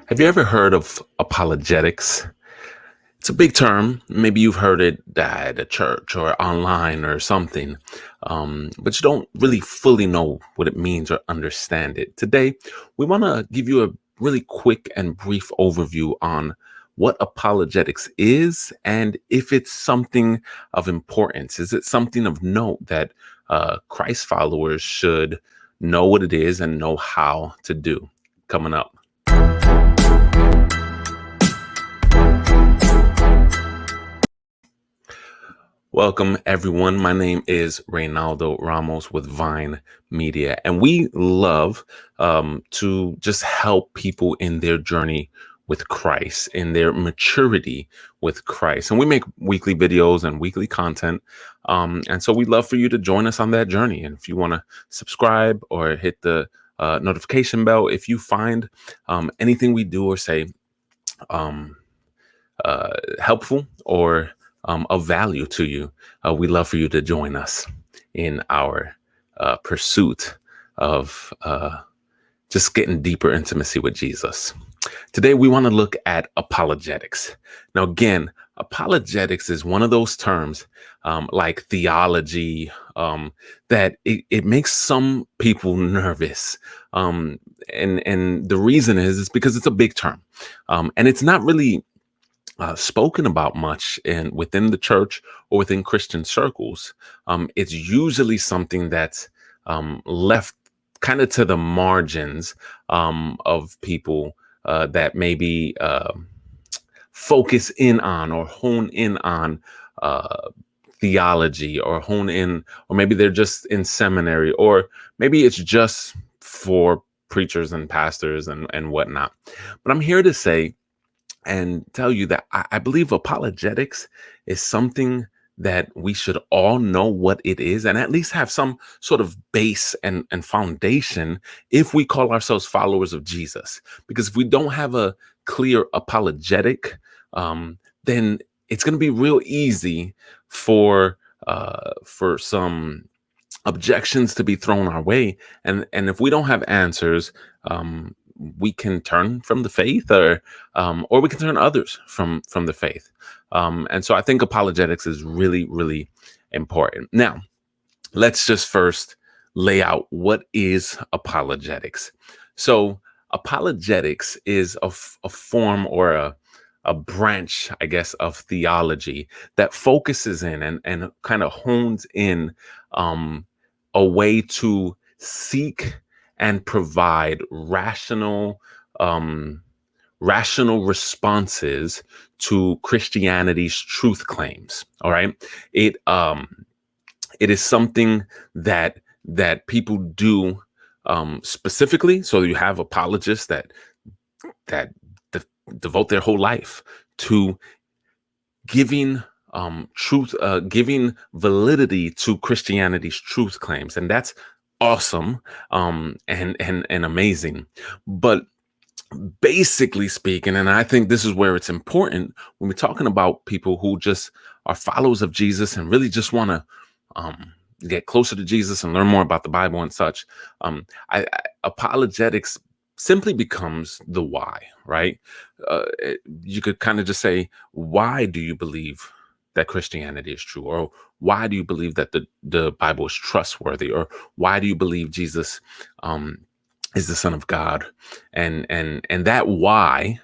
Have you ever heard of apologetics? It's a big term. Maybe you've heard it at a church or online or something, but you don't really fully know what it means or understand it. Today, we want to give you a really quick and brief overview on what apologetics is and if it's something of importance. Is it something of note that Christ followers should know what it is and know how to do? Coming up. Welcome, everyone. My name is Reynaldo Ramos with Vine Media, and we love to just help people in their journey with Christ, in their maturity with Christ. And we make weekly videos and weekly content. And so we'd love for you to join us on that journey. And if you want to subscribe or hit the notification bell, if you find anything we do or say um, helpful or of value to you, we'd love for you to join us in our pursuit of just getting deeper intimacy with Jesus. Today, we want to look at apologetics. Now, again, apologetics is one of those terms like theology that it makes some people nervous. And the reason is because it's a big term and it's not really spoken about much within the church or within Christian circles. It's usually something that's left kind of to the margins of people that maybe focus in on or hone in on theology or hone in, or maybe they're just in seminary, or maybe it's just for preachers and pastors and whatnot. But I'm here to say and tell you that I believe apologetics is something that we should all know what it is and at least have some sort of base and foundation if we call ourselves followers of Jesus. Because if we don't have a clear apologetic, then it's going to be real easy for some objections to be thrown our way. And if we don't have answers, we can turn from the faith, or we can turn others from the faith. And so I think apologetics is really, really important. Now, let's just first lay out what is apologetics. So apologetics is a form or a branch, I guess, of theology that focuses in and kind of hones in a way to seek and provide rational responses to Christianity's truth claims. All right, it is something that people do specifically. So you have apologists that devote their whole life to giving giving validity to Christianity's truth claims, and that's awesome and amazing. But basically speaking, and I think this is where it's important when we're talking about people who just are followers of Jesus and really just want to get closer to Jesus and learn more about the Bible and such, apologetics simply becomes the why, right? You could kind of just say, why do you believe that Christianity is true? Or why do you believe that the Bible is trustworthy? Or why do you believe Jesus is the Son of God? And that why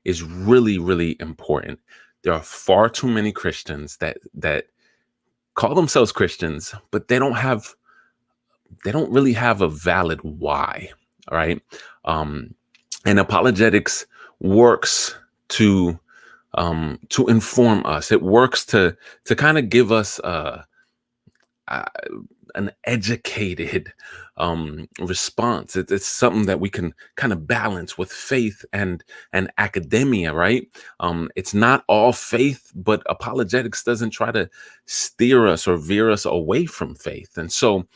is really, really important. There are far too many Christians that call themselves Christians, but they don't really have a valid why. All right. And apologetics works to inform us. It works to kind of give us an educated response. It's something that we can kind of balance with faith and academia, right? It's not all faith, but apologetics doesn't try to steer us or veer us away from faith. And so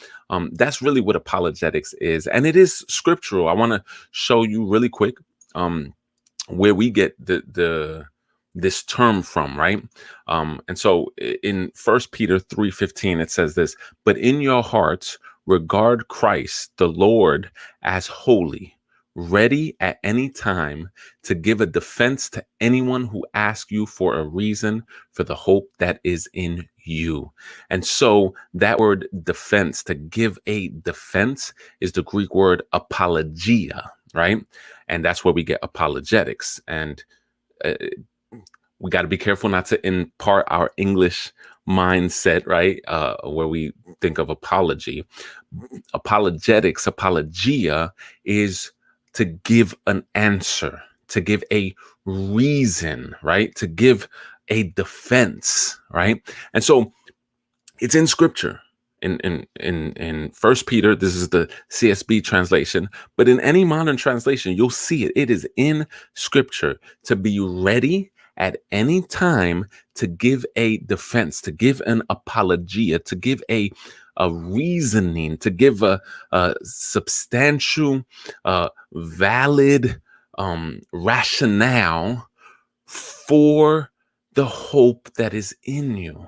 that's really what apologetics is. And it is scriptural. I want to show you really quick where we get this term from, right? And so in 1 Peter 3:15, it says this: but in your hearts regard Christ the Lord as holy, ready at any time to give a defense to anyone who asks you for a reason for the hope that is in you. And so that word defense, to give a defense, is the Greek word apologia, right? And that's where we get apologetics. And uh, we got to be careful not to impart our English mindset, right? Where we think of apology. Apologetics, apologia, is to give an answer, to give a reason, right? To give a defense, right? And so it's in scripture. In First Peter, this is the CSB translation, but in any modern translation, you'll see it. It is in scripture to be ready at any time to give a defense, to give an apologia, to give a reasoning, to give a substantial, valid rationale for the hope that is in you.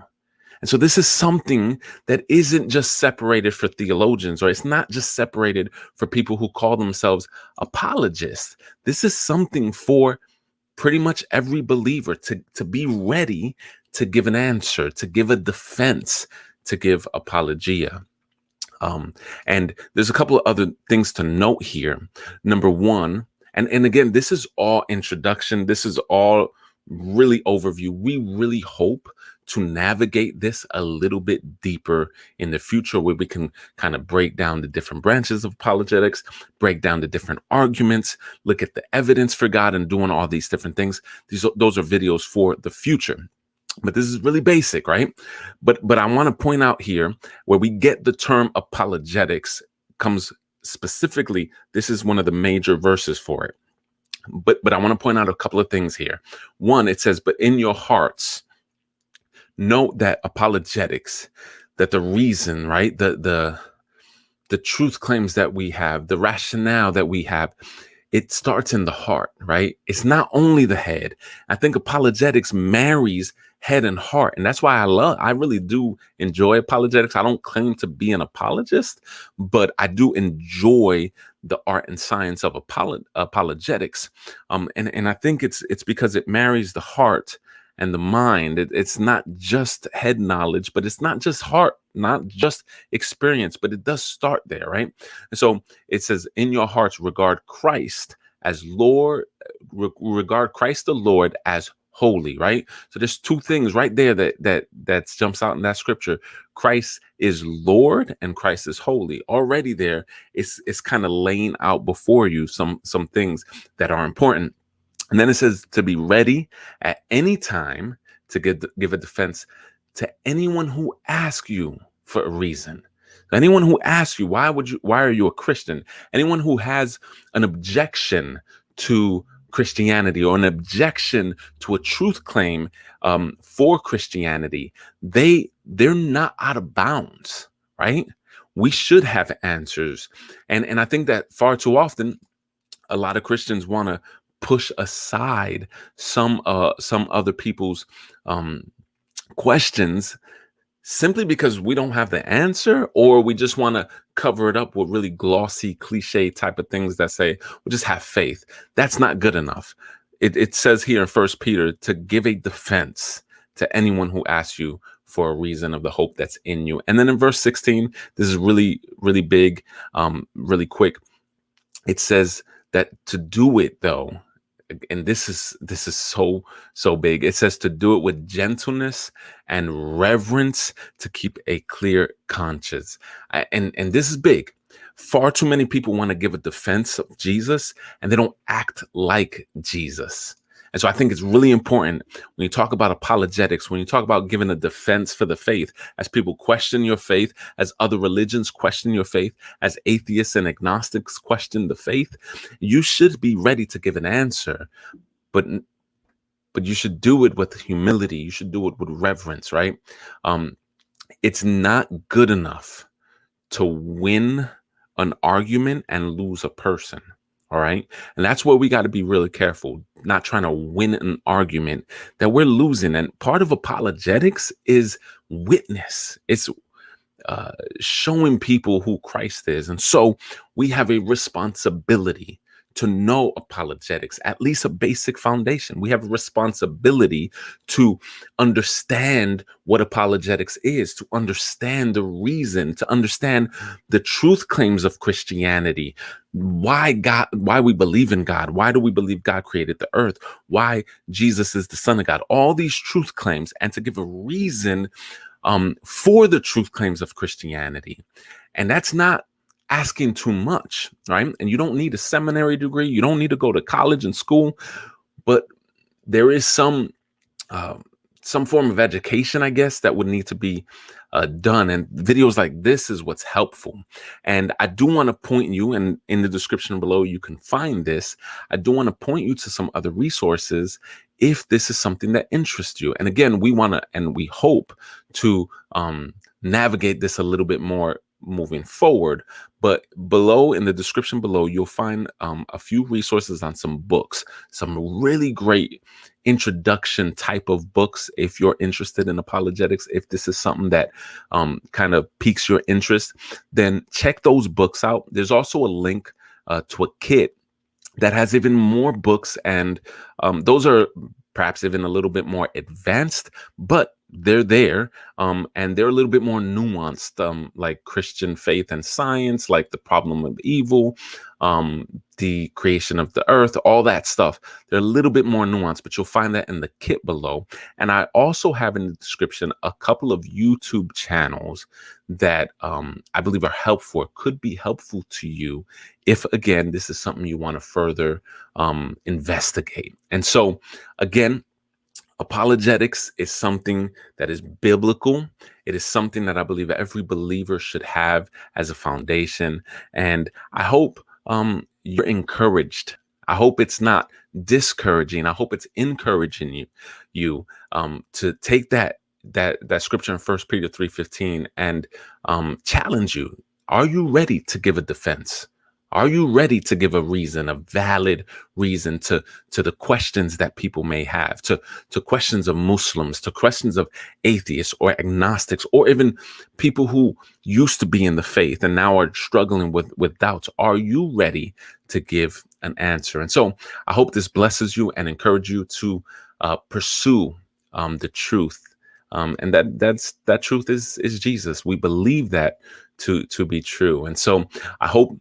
And so this is something that isn't just separated for theologians, or it's not just separated for people who call themselves apologists. This is something for pretty much every believer to be ready to give an answer, to give a defense, to give apologia. And there's a couple of other things to note here. Number one, and again, this is all introduction. This is all really overview. We really hope to navigate this a little bit deeper in the future, where we can kind of break down the different branches of apologetics, break down the different arguments, look at the evidence for God, and doing all these different things. Those are videos for the future. But this is really basic, right? But I want to point out here where we get the term apologetics comes specifically. This is one of the major verses for it. But I want to point out a couple of things here. One, it says, "But in your hearts." Note that apologetics, that the reason, right, the truth claims that we have, the rationale that we have, it starts in the heart, right? It's not only the head. I think apologetics marries head and heart. And that's why I really do enjoy apologetics. I don't claim to be an apologist, but I do enjoy the art and science of apologetics. And I think it's because it marries the heart and the mind. It's not just head knowledge, but it's not just heart, not just experience, but it does start there, right? And so it says, "In your hearts, regard Christ as Lord, regard Christ the Lord as holy," right? So there's two things right there that jumps out in that scripture. Christ is Lord and Christ is holy. Already there, it's kind of laying out before you some things that are important. And then it says to be ready at any time to give a defense to anyone who asks you for a reason. Anyone who asks you, why are you a Christian? Anyone who has an objection to Christianity, or an objection to a truth claim for Christianity, they're not out of bounds, right? We should have answers. And I think that far too often, a lot of Christians want to push aside some other people's questions, simply because we don't have the answer, or we just want to cover it up with really glossy, cliche type of things that say, "Well, just have faith." That's not good enough. It says here in First Peter to give a defense to anyone who asks you for a reason of the hope that's in you. And then in verse 16, this is really, really big, really quick. It says that to do it, though, and this is so big. It says to do it with gentleness and reverence, to keep a clear conscience. And this is big. Far too many people want to give a defense of Jesus, and they don't act like Jesus. And so I think it's really important when you talk about apologetics, when you talk about giving a defense for the faith, as people question your faith, as other religions question your faith, as atheists and agnostics question the faith, you should be ready to give an answer, but you should do it with humility. You should do it with reverence, right? It's not good enough to win an argument and lose a person. All right. And that's where we got to be really careful, not trying to win an argument that we're losing. And part of apologetics is witness. It's showing people who Christ is. And so we have a responsibility to know apologetics, at least a basic foundation. We have a responsibility to understand what apologetics is, to understand the reason, to understand the truth claims of Christianity, why we believe in God, why do we believe God created the earth, why Jesus is the Son of God, all these truth claims, and to give a reason for the truth claims of Christianity. And that's not asking too much, right? And you don't need a seminary degree. You don't need to go to college and school, but there is uh, some form of education, I guess, that would need to be done. And videos like this is what's helpful. And I do want to point you, and in the description below, you can find this. I do want to point you to some other resources if this is something that interests you. And again, we want to, and we hope to navigate this a little bit more moving forward. But below, in the description below, you'll find a few resources on some books, some really great introduction type of books if you're interested in apologetics. If this is something that kind of piques your interest, then check those books out. There's also a link to a kit that has even more books, and those are perhaps even a little bit more advanced, but they're there, and they're a little bit more nuanced, like Christian faith and science, like the problem of evil, the creation of the earth, all that stuff. They're a little bit more nuanced, but you'll find that in the kit below. And I also have in the description a couple of YouTube channels that I believe are helpful, could be helpful to you if, again, this is something you want to further investigate. And so, again, apologetics is something that is biblical. It is something that I believe every believer should have as a foundation. And I hope you're encouraged. I hope it's not discouraging. I hope it's encouraging you to take that scripture in 1 Peter 3:15 and challenge you. Are you ready to give a defense? Are you ready to give a reason, a valid reason to the questions that people may have, to questions of Muslims, to questions of atheists or agnostics, or even people who used to be in the faith and now are struggling with doubts? Are you ready to give an answer? And so I hope this blesses you and encourage you to pursue the truth. And that truth is Jesus. We believe that to be true. And so I hope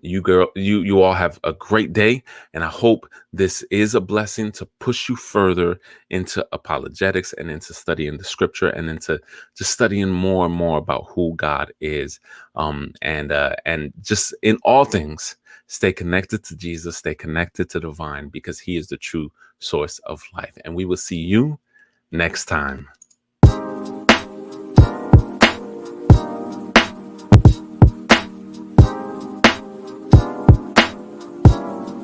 you all have a great day, and I hope this is a blessing to push you further into apologetics and into studying the scripture and into just studying more and more about who God is, and just in all things, stay connected to Jesus, stay connected to the vine, because he is the true source of life. And we will see you next time.